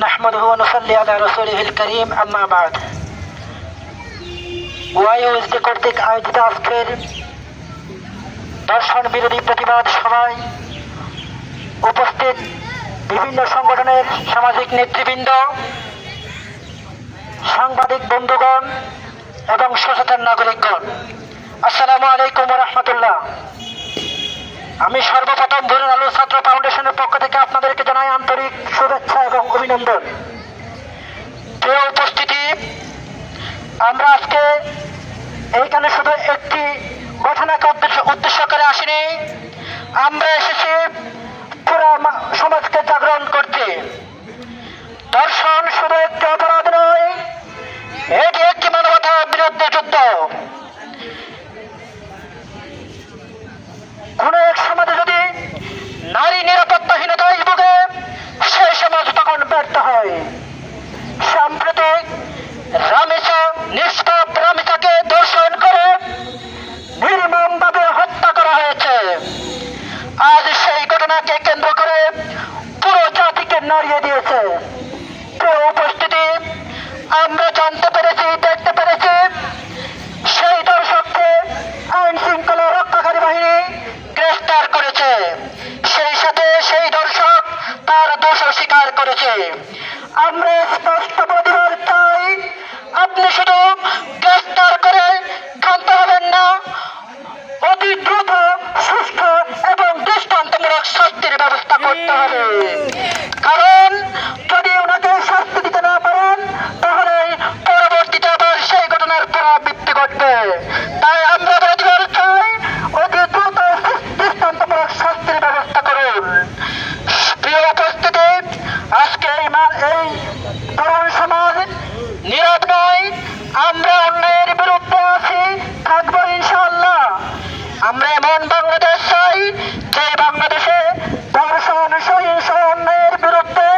نحمده ونصلي على رسوله الكريم أما بعد ওয়াইওএসডি কর্তৃক আয়োজিত আজকের দর্শন বিরোধী প্রতিবাদ সভায় উপস্থিত বিভিন্ন সংগঠনের সামাজিক নেতৃবৃন্দ, সাংবাদিক বন্ধুগণ এবং সচেতন নাগরিকগণ, আসসালামু আলাইকুম ওয়া রাহমাতুল্লাহ। আমি সর্বপ্রথম ভুরুন আলু ছাত্র ফাউন্ডেশনের পক্ষ থেকে আপনাদেরকে জানাই আন্তরিক শুভেচ্ছা এবং অভিনন্দন। প্রিয় উপস্থিতি, আমরা আজকে এইখানে শুধু একটি ঘটনাকে উদ্দেশ্য করে আসিনি, আমরা এসেছি পুরো সমাজকে জাগরণ করতে। দর্শন শুধু একটি অপরাধ নয়, এটি একটি মানবতার বিরুদ্ধে যুদ্ধ। কোন এক সমাজে যদি নারী নিরাপত্তাহীনতায় ভোগে, সেই সমাজ তখন ব্যর্থ হয়। সাম্প্রতিক নিষ্পাপ রামিসাকে ধর্ষণ করে নির্মমভাবে হত্যা করা হয়েছে। আজ সেই ঘটনাকে কেন্দ্র করে পুরো জাতিকে নাড়িয়ে দিয়েছে। প্রিয় উপস্থিতি, আমরা জানতে পেরেছি, দেখতে পেরেছি সেই দর্শককে আইন শৃঙ্খলা রক্ষাকারী বাহিনী গ্রেফতার করেছে। সেই সাথে সেই দর্শক তার দোষ স্বীকার করেছে। আমরা স্পষ্ট প্রতিবাদ চাই, আপনি শুধু গ্রেফতার করে ক্ষান্ত হবেন না, অতি দ্রুত সুস্থ এবং দৃষ্টান্তমূলক শাস্তির ব্যবস্থা করতে হবে। কারণ যদি ওনাকে শাস্তি দিতে না পারেন, তাহলে পরবর্তীতে আবার সেই ঘটনার পুনরাবৃত্তি ঘটবে। তাই আমরা প্রতিবাদ চাই, অতি দ্রুত দৃষ্টান্তমূলক শাস্তির ব্যবস্থা করুন। প্রিয় উপস্থিতি, আজকে এই তরুণ সমাজ নীরব নয়, আমরা অন্যায়ের বিরুদ্ধে আছি, থাকবো ইনশাআল্লাহ। আমরা এমন বাংলাদেশ চাই যে বাংলাদেশে ধর্ষণ, সহিংস অন্যায়ের বিরুদ্ধে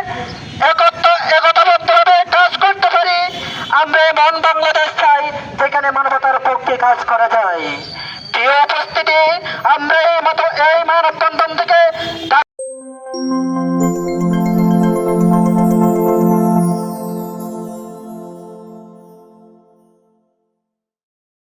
একতাবদ্ধভাবে কাজ করতে পারি। আমরা এমন বাংলাদেশ চাই যেখানে মানবতার পক্ষে কাজ করা যায়। প্রিয় উপস্থিতি, আমরা এই মানববন্ধন থেকে